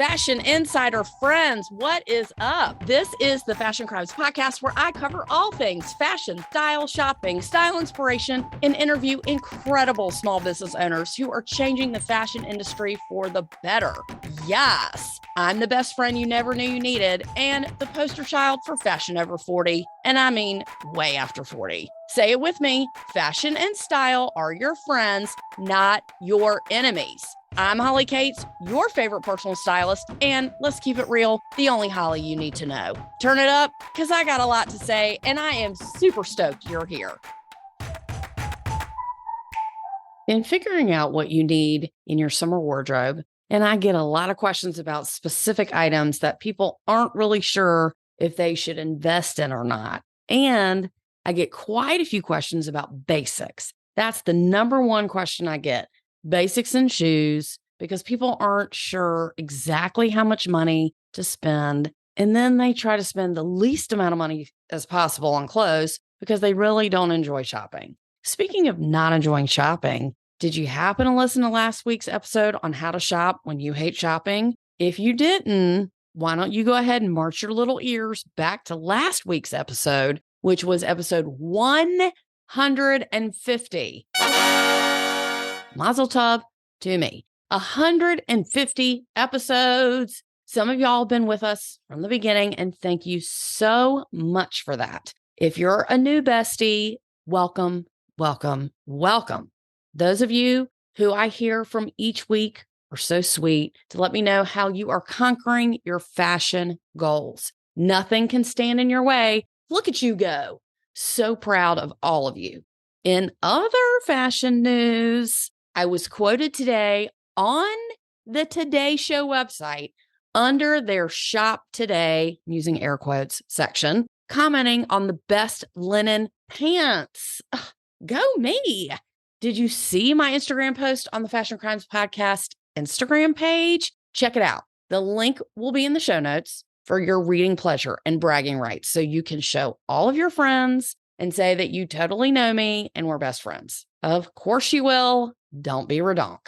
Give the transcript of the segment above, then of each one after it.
Fashion Insider friends, what is up? This is the Fashion Crimes Podcast, where I cover all things fashion, style, shopping, style inspiration, and interview incredible small business owners who are changing the fashion industry for the better. Yes, I'm the best friend you never knew you needed, and the poster child for fashion over 40, and I mean way after 40. Say it with me, fashion and style are your friends, not your enemies. I'm Holly Cates, your favorite personal stylist, and let's keep it real, the only Holly you need to know. Turn it up, because I got a lot to say, and I am super stoked you're here. In figuring out what you need in your summer wardrobe, and I get a lot of questions about specific items that people aren't really sure if they should invest in or not. And I get quite a few questions about basics. That's the number one question I get. Basics in shoes, because people aren't sure exactly how much money to spend. And then they try to spend the least amount of money as possible on clothes because they really don't enjoy shopping. Speaking of not enjoying shopping, did you happen to listen to last week's episode on how to shop when you hate shopping? If you didn't, why don't you go ahead and march your little ears back to last week's episode, which was episode 150. Mazel tov to me. 150 episodes. Some of y'all have been with us from the beginning, and thank you so much for that. If you're a new bestie, welcome, welcome, welcome. Those of you who I hear from each week are so sweet to let me know how you are conquering your fashion goals. Nothing can stand in your way. Look at you go. So proud of all of you. In other fashion news, I was quoted today on the Today Show website under their Shop Today, using air quotes, section, commenting on the best linen pants. Ugh, go me. Did you see my Instagram post on the Fashion Crimes Podcast Instagram page? Check it out. The link will be in the show notes for your reading pleasure and bragging rights, so you can show all of your friends and say that you totally know me and we're best friends. Of course you will. Don't be redonk.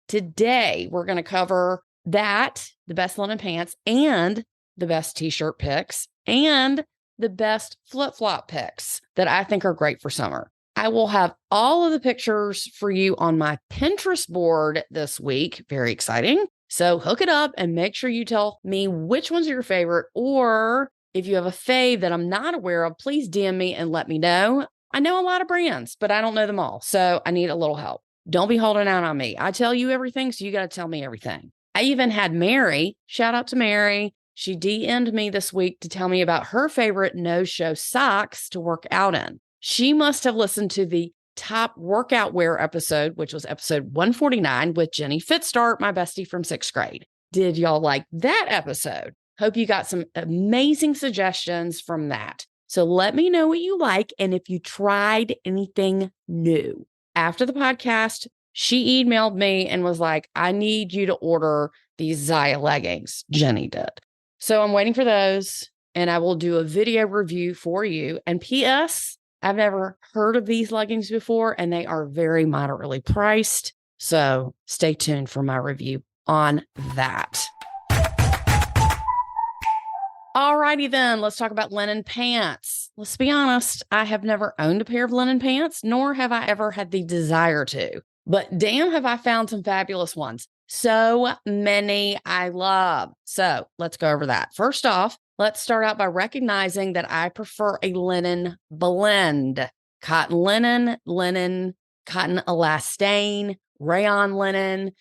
Today, we're going to cover that, the best linen pants, and the best t-shirt picks, and the best flip-flop picks that I think are great for summer. I will have all of the pictures for you on my Pinterest board this week. Very exciting. So hook it up and make sure you tell me which ones are your favorite, or if you have a fave that I'm not aware of, please DM me and let me know. I know a lot of brands, but I don't know them all, so I need a little help. Don't be holding out on me. I tell you everything, so you got to tell me everything. I even had Mary, shout out to Mary. She DM'd me this week to tell me about her favorite no-show socks to work out in. She must have listened to the top workout wear episode, which was episode 149 with Jenny Fitstart, my bestie from 6th grade. Did y'all like that episode? Hope you got some amazing suggestions from that. So let me know what you like and if you tried anything new. After the podcast, she emailed me and was like, I need you to order these Zaya leggings. Jenny did. So I'm waiting for those, and I will do a video review for you. And P.S., I've never heard of these leggings before, and they are very moderately priced. So stay tuned for my review on that. Alrighty then, let's talk about linen pants. Let's be honest, I have never owned a pair of linen pants, nor have I ever had the desire to. But damn, have I found some fabulous ones. So many I love. So let's go over that. First off, let's start out by recognizing that I prefer a linen blend. Cotton linen, cotton elastane, rayon linen.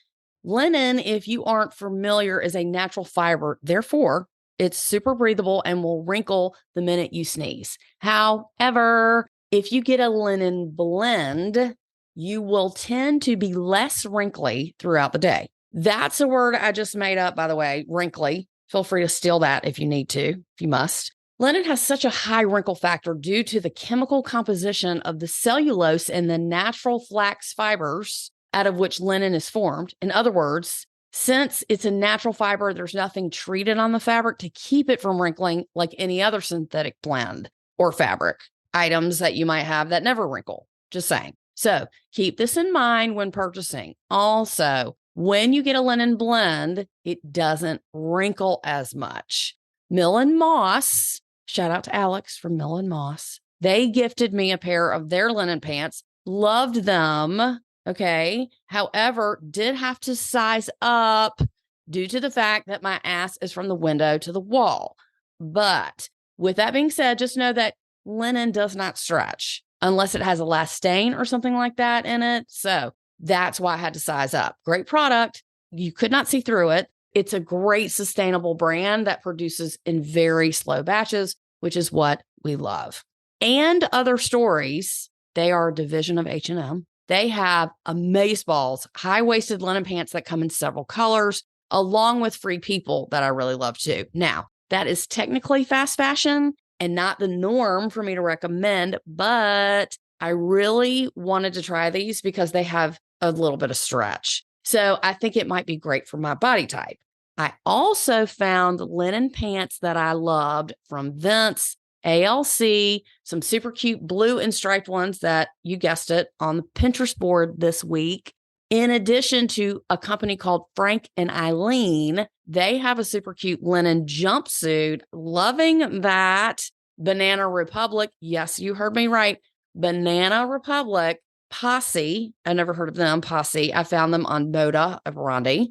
Linen, if you aren't familiar, is a natural fiber. Therefore, it's super breathable and will wrinkle the minute you sneeze. However, if you get a linen blend, you will tend to be less wrinkly throughout the day. That's a word I just made up, by the way, wrinkly. Feel free to steal that if you need to, if you must. Linen has such a high wrinkle factor due to the chemical composition of the cellulose and the natural flax fibers out of which linen is formed. In other words, since it's a natural fiber, there's nothing treated on the fabric to keep it from wrinkling like any other synthetic blend or fabric items that you might have that never wrinkle. Just saying. So keep this in mind when purchasing. Also, When you get a linen blend, it doesn't wrinkle as much. Mill and Moss, shout out to Alex from Mill and Moss. They gifted me a pair of their linen pants. Loved them. Okay. However, did have to size up due to the fact that my ass is from the window to the wall. But with that being said, just know that linen does not stretch unless it has a last stain or something like that in it. So that's why I had to size up. Great product. You could not see through it. It's a great sustainable brand that produces in very slow batches, which is what we love. And Other Stories, they are a division of H&M. They have amazeballs, high-waisted linen pants that come in several colors, along with Free People that I really love too. Now, that is technically fast fashion and not the norm for me to recommend, but I really wanted to try these because they have a little bit of stretch. So I think it might be great for my body type. I also found linen pants that I loved from Vince, ALC, some super cute blue and striped ones that, you guessed it, on the Pinterest board this week. In addition to a company called Frank and Eileen, they have a super cute linen jumpsuit. Loving that. Banana Republic. Yes, you heard me right. Banana Republic. Posse. I never heard of them. Posse. I found them on Moda of Rondi.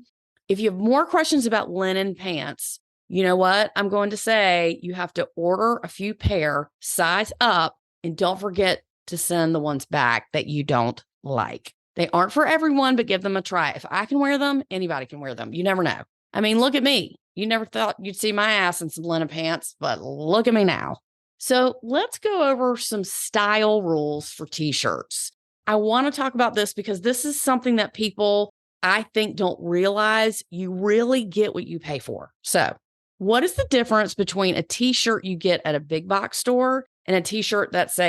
If you have more questions about linen pants, you know what? I'm going to say you have to order a few pair, size up, and don't forget to send the ones back that you don't like. They aren't for everyone, but give them a try. If I can wear them, anybody can wear them. You never know. I mean, look at me. You never thought you'd see my ass in some linen pants, but look at me now. So let's go over some style rules for t-shirts. I want to talk about this because this is something that people, I think, don't realize. You really get what you pay for. So what is the difference between a t-shirt you get at a big box store and a t-shirt that's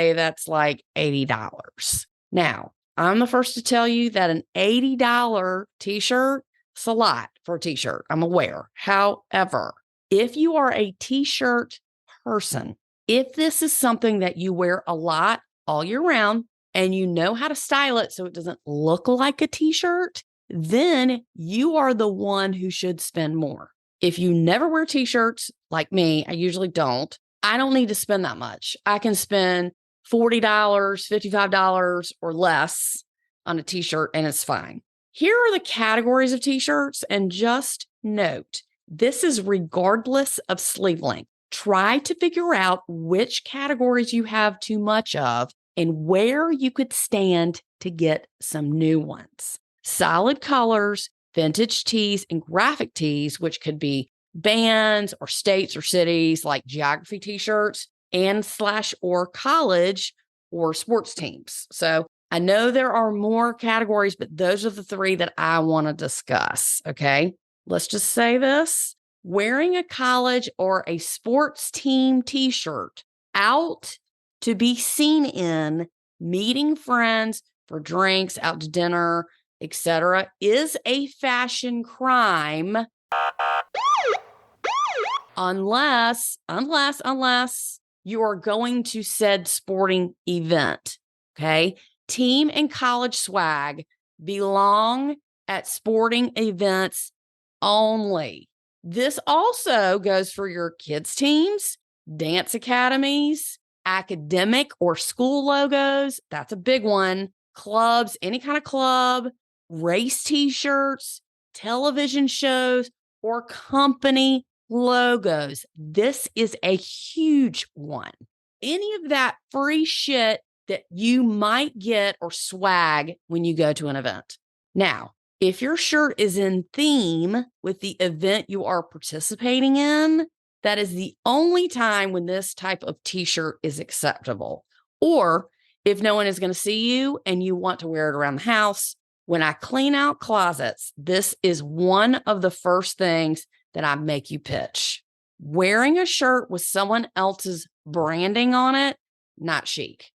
like $80? Now, I'm the first to tell you that an $80 t-shirt is a lot for a t-shirt. I'm aware. However, if you are a t-shirt person, if this is something that you wear a lot all year round and you know how to style it so it doesn't look like a t-shirt, then you are the one who should spend more. If you never wear t-shirts like me, I usually don't, I don't need to spend that much. I can spend $40, $55 or less on a t-shirt and it's fine. Here are the categories of t-shirts, and just note, this is regardless of sleeve length. Try to figure out which categories you have too much of and where you could stand to get some new ones. Solid colors, vintage tees, and graphic tees, which could be bands or states or cities like geography t-shirts, and / or college or sports teams. So I know there are more categories, but those are the three that I want to discuss. Okay. Let's just say this. Wearing a college or a sports team t-shirt out to be seen in, meeting friends for drinks, out to dinner, etc., is a fashion crime unless you are going to said sporting event. Okay. Team and college swag belong at sporting events only. This also goes for your kids' teams, dance academies, academic or school logos. That's a big one. Clubs, any kind of club, race t-shirts, television shows, or company logos. This is a huge one. Any of that free shit that you might get or swag when you go to an event. Now, if your shirt is in theme with the event you are participating in, that is the only time when this type of t-shirt is acceptable. Or if no one is going to see you and you want to wear it around the house, when I clean out closets, this is one of the first things that I make you pitch. Wearing a shirt with someone else's branding on it, not chic.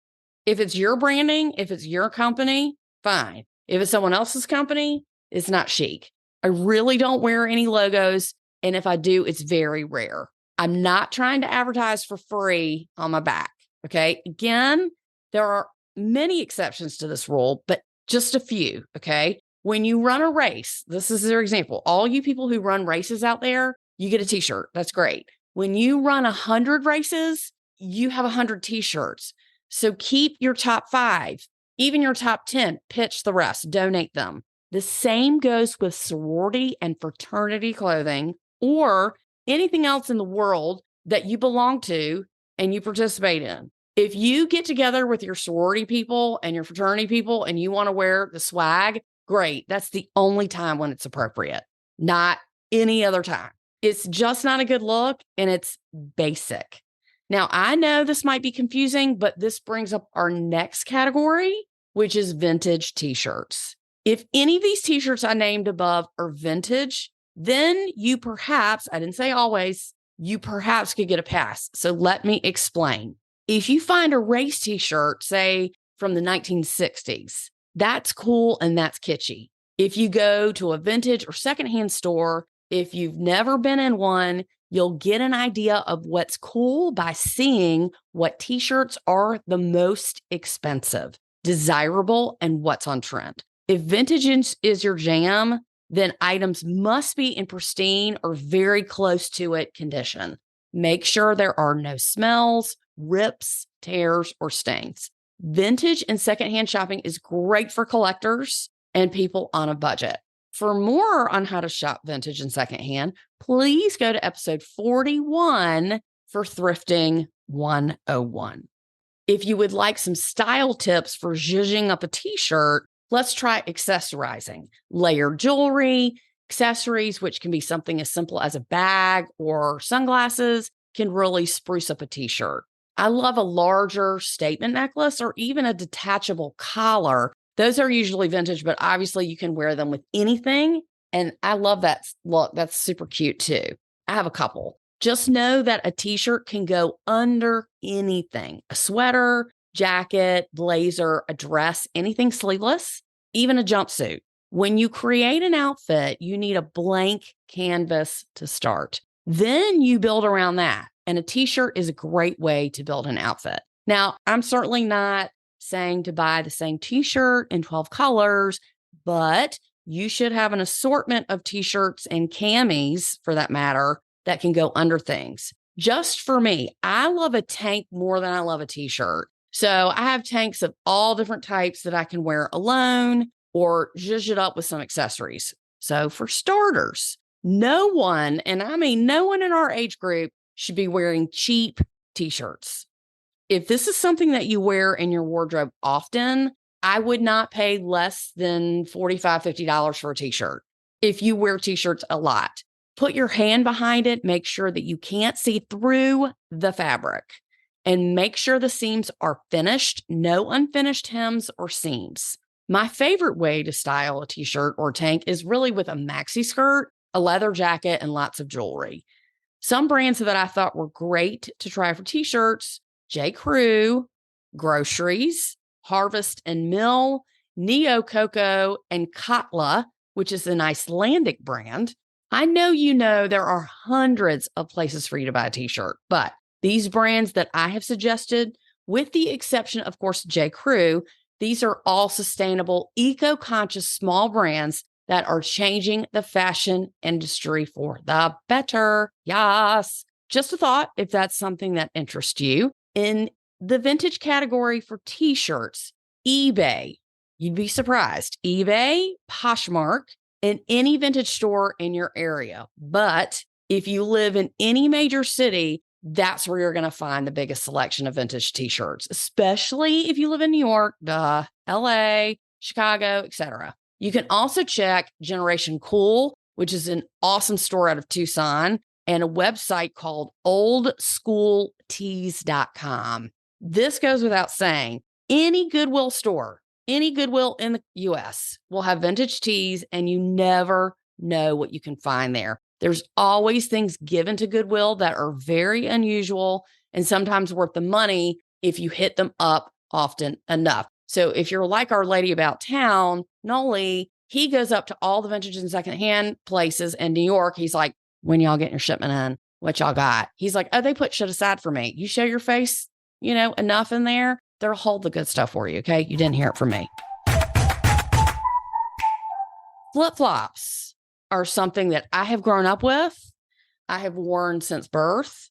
If it's your branding, if it's your company, fine. If it's someone else's company, it's not chic. I really don't wear any logos. And if I do, it's very rare. I'm not trying to advertise for free on my back. Okay. Again, there are many exceptions to this rule, but just a few. Okay. When you run a race, this is their example. All you people who run races out there, you get a t-shirt. That's great. When you run 100 races, you have 100 t-shirts. So keep your top 5, even your top 10, pitch the rest, donate them. The same goes with sorority and fraternity clothing or anything else in the world that you belong to and you participate in. If you get together with your sorority people and your fraternity people and you want to wear the swag, great. That's the only time when it's appropriate, not any other time. It's just not a good look and it's basic. Now, I know this might be confusing, but this brings up our next category, which is vintage t-shirts. If any of these t-shirts I named above are vintage, then you perhaps, I didn't say always, you perhaps could get a pass. So let me explain. If you find a race t-shirt, say from the 1960s, that's cool and that's kitschy. If you go to a vintage or secondhand store, if you've never been in one, you'll get an idea of what's cool by seeing what t-shirts are the most expensive, desirable, and what's on trend. If vintage is your jam, then items must be in pristine or very close to it condition. Make sure there are no smells, rips, tears, or stains. Vintage and secondhand shopping is great for collectors and people on a budget. For more on how to shop vintage and secondhand, please go to episode 41 for Thrifting 101. If you would like some style tips for zhuzhing up a t-shirt, let's try accessorizing. Layered jewelry, accessories, which can be something as simple as a bag or sunglasses, can really spruce up a t-shirt. I love a larger statement necklace or even a detachable collar. Those are usually vintage, but obviously you can wear them with anything. And I love that look. That's super cute too. I have a couple. Just know that a t-shirt can go under anything, a sweater, jacket, blazer, a dress, anything sleeveless, even a jumpsuit. When you create an outfit, you need a blank canvas to start. Then you build around that. And a t-shirt is a great way to build an outfit. Now, I'm certainly not saying to buy the same t-shirt in 12 colors, but you should have an assortment of t-shirts and camis, for that matter, that can go under things. Just for me, I love a tank more than I love a t-shirt. So I have tanks of all different types that I can wear alone or zhuzh it up with some accessories. So for starters, no one, and I mean no one in our age group, should be wearing cheap t-shirts. If this is something that you wear in your wardrobe often, I would not pay less than $45, $50 for a t-shirt. If you wear t-shirts a lot, put your hand behind it, make sure that you can't see through the fabric, and make sure the seams are finished, no unfinished hems or seams. My favorite way to style a t-shirt or tank is really with a maxi skirt, a leather jacket, and lots of jewelry. Some brands that I thought were great to try for t-shirts: J. Crew, Groceries, Harvest and Mill, Neo Coco, and Katla, which is an Icelandic brand. I know you know there are hundreds of places for you to buy a t-shirt, but these brands that I have suggested, with the exception, of course, J. Crew, these are all sustainable, eco-conscious small brands that are changing the fashion industry for the better. Yes. Just a thought, if that's something that interests you. In the vintage category for t-shirts, eBay, you'd be surprised. eBay, Poshmark, in any vintage store in your area. But if you live in any major city, that's where you're going to find the biggest selection of vintage t-shirts, especially if you live in New York, LA, Chicago, etc. You can also check Generation Cool, which is an awesome store out of Tucson, and a website called oldschooltees.com. This goes without saying, any Goodwill store, any Goodwill in the US will have vintage tees, and you never know what you can find there. There's always things given to Goodwill that are very unusual and sometimes worth the money if you hit them up often enough. So if you're like our lady about town, Noli, he goes up to all the vintage and secondhand places in New York. He's like, when y'all get your shipment in, what y'all got? He's like, oh, they put shit aside for me. You show your face, enough in there, they'll hold the good stuff for you. Okay. You didn't hear it from me. Flip-flops are something that I have grown up with. I have worn since birth,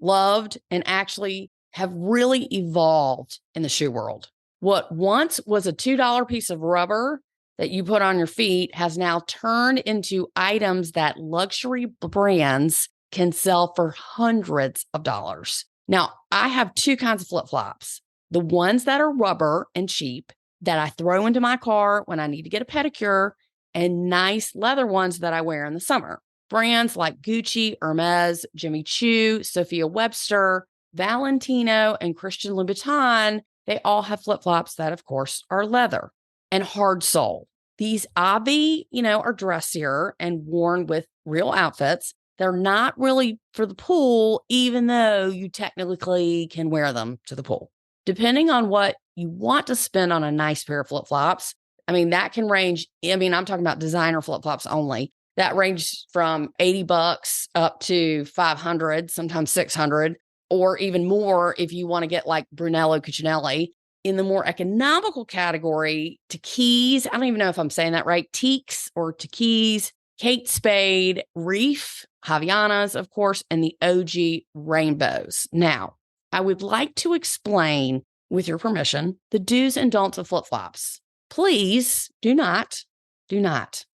loved, and actually have really evolved in the shoe world. What once was a $2 piece of rubber that you put on your feet has now turned into items that luxury brands can sell for hundreds of dollars. Now, I have two kinds of flip-flops. The ones that are rubber and cheap that I throw into my car when I need to get a pedicure, and nice leather ones that I wear in the summer. Brands like Gucci, Hermes, Jimmy Choo, Sophia Webster, Valentino, and Christian Louboutin, they all have flip-flops that, of course, are leather and hard sole. These are dressier and worn with real outfits. They're not really for the pool, even though you technically can wear them to the pool. Depending on what you want to spend on a nice pair of flip-flops, that can range. I'm talking about designer flip-flops only. That ranges from $80 up to $500, sometimes $600, or even more if you want to get like Brunello Cucinelli. In the more economical category, Tequis, I don't even know if I'm saying that right, Teaks or Tequis, Kate Spade, Reef, Havaianas, of course, and the OG Rainbows. Now, I would like to explain, with your permission, the do's and don'ts of flip-flops. Please do not,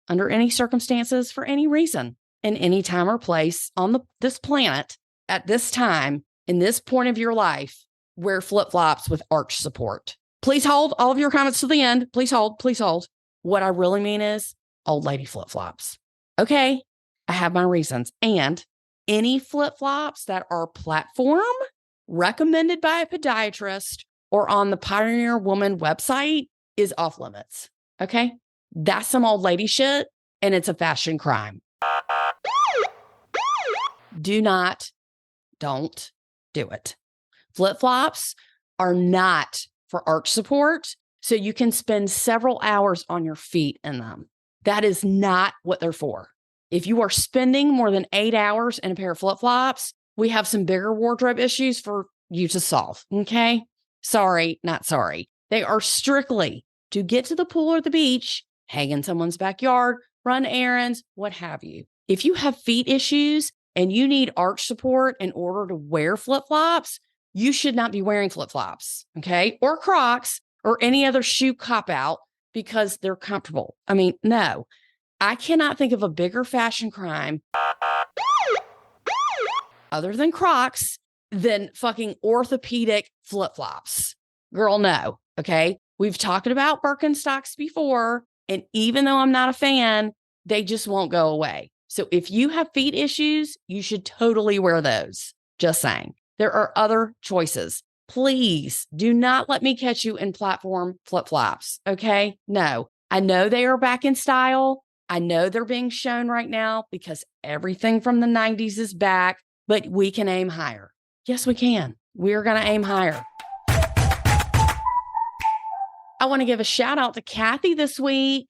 under any circumstances, for any reason, in any time or place on this planet, at this time, in this point of your life, wear flip-flops with arch support. Please hold all of your comments to the end. Please hold. What I really mean is old lady flip-flops. Okay, I have my reasons. And any flip-flops that are platform, recommended by a podiatrist, or on the Pioneer Woman website is off limits. Okay? That's some old lady shit, and it's a fashion crime. Don't do it. Flip-flops are not for arch support, so you can spend several hours on your feet in them. That is not what they're for. If you are spending more than 8 hours in a pair of flip-flops, we have some bigger wardrobe issues for you to solve, okay? Sorry, not sorry. They are strictly to get to the pool or the beach, hang in someone's backyard, run errands, what have you. If you have feet issues and you need arch support in order to wear flip-flops, you should not be wearing flip-flops, okay? Or Crocs or any other shoe cop-out because they're comfortable. No. I cannot think of a bigger fashion crime other than Crocs than fucking orthopedic flip-flops. Girl, no, okay? We've talked about Birkenstocks before, and even though I'm not a fan, they just won't go away. So if you have feet issues, you should totally wear those. Just saying. There are other choices. Please do not let me catch you in platform flip-flops, okay? No. I know they are back in style. I know they're being shown right now because everything from the 90s is back, but we can aim higher. Yes, we can. We're going to aim higher. I want to give a shout out to Kathy this week.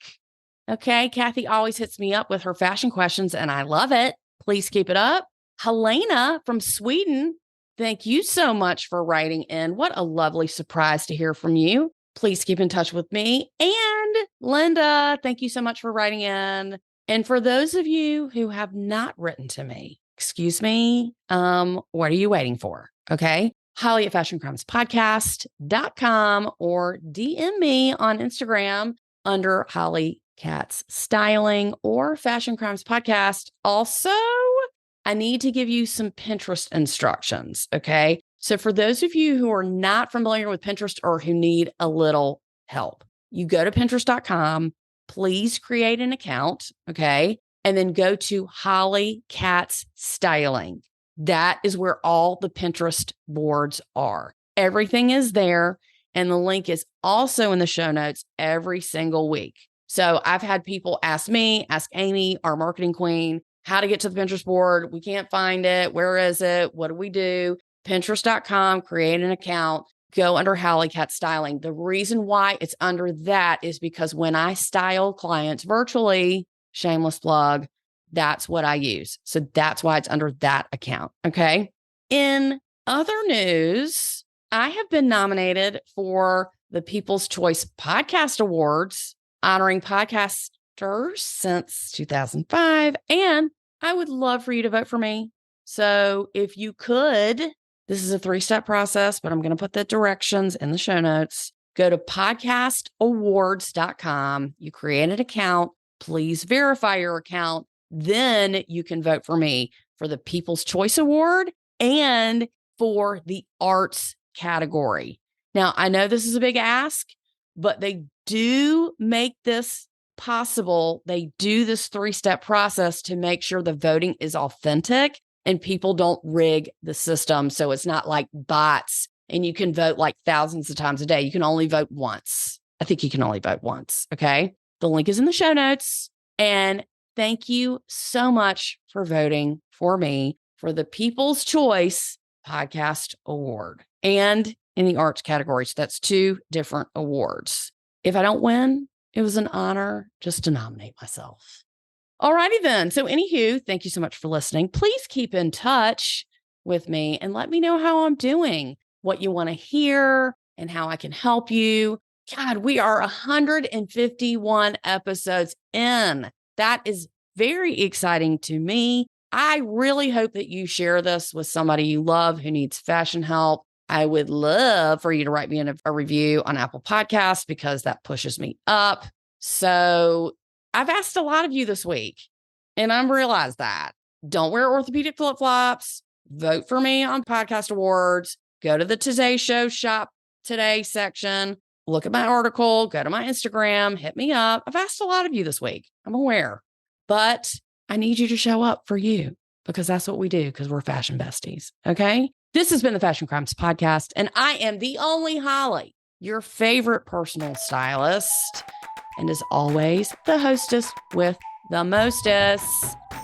Okay, Kathy always hits me up with her fashion questions, and I love it. Please keep it up. Helena from Sweden, thank you so much for writing in. What a lovely surprise to hear from you. Please keep in touch with me. And Linda, thank you so much for writing in. And for those of you who have not written to me, excuse me, what are you waiting for? Okay. Holly at fashioncrimespodcast.com or DM me on Instagram under Holly Katz Styling or Fashion Crimes Podcast. Also, I need to give you some Pinterest instructions. Okay. So for those of you who are not familiar with Pinterest or who need a little help, you go to Pinterest.com, please create an account. Okay. And then go to Holly Katz Styling. That is where all the Pinterest boards are. Everything is there. And the link is also in the show notes every single week. So I've had people ask me, ask Amy, our marketing queen, how to get to the Pinterest board. We can't find it. Where is it? What do we do? Pinterest.com, create an account, go under Holly Katz Styling. The reason why it's under that is because when I style clients virtually, shameless plug, that's what I use. So that's why it's under that account. Okay. In other news, I have been nominated for the People's Choice Podcast Awards, honoring podcasts first since 2005. And I would love for you to vote for me. So if you could, this is a 3-step process, but I'm going to put the directions in the show notes. Go to podcastawards.com. You create an account. Please verify your account. Then you can vote for me for the People's Choice Award and for the arts category. Now, I know this is a big ask, but they do make this possible. They do this 3-step process to make sure the voting is authentic and people don't rig the system. So it's not like bots and you can vote like thousands of times a day. You can only vote once. I think you can only vote once. Okay. The link is in the show notes. And thank you so much for voting for me for the People's Choice Podcast Award and in the arts category. So that's 2 different awards. If I don't win, it was an honor just to nominate myself. All righty then. So anywho, thank you so much for listening. Please keep in touch with me and let me know how I'm doing, what you want to hear, and how I can help you. God, we are 151 episodes in. That is very exciting to me. I really hope that you share this with somebody you love who needs fashion help. I would love for you to write me a review on Apple Podcasts because that pushes me up. So I've asked a lot of you this week, and I've realized that. Don't wear orthopedic flip-flops. Vote for me on Podcast Awards. Go to the Today Show Shop Today section. Look at my article. Go to my Instagram. Hit me up. I've asked a lot of you this week. I'm aware. But I need you to show up for you because that's what we do because we're fashion besties. Okay? This has been the Fashion Crimes Podcast, and I am the only Holly, your favorite personal stylist. And as always, the hostess with the mostest.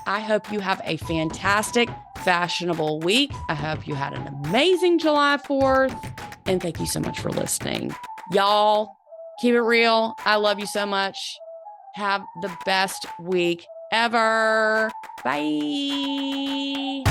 I hope you have a fantastic, fashionable week. I hope you had an amazing July 4th. And thank you so much for listening. Y'all, keep it real. I love you so much. Have the best week ever. Bye.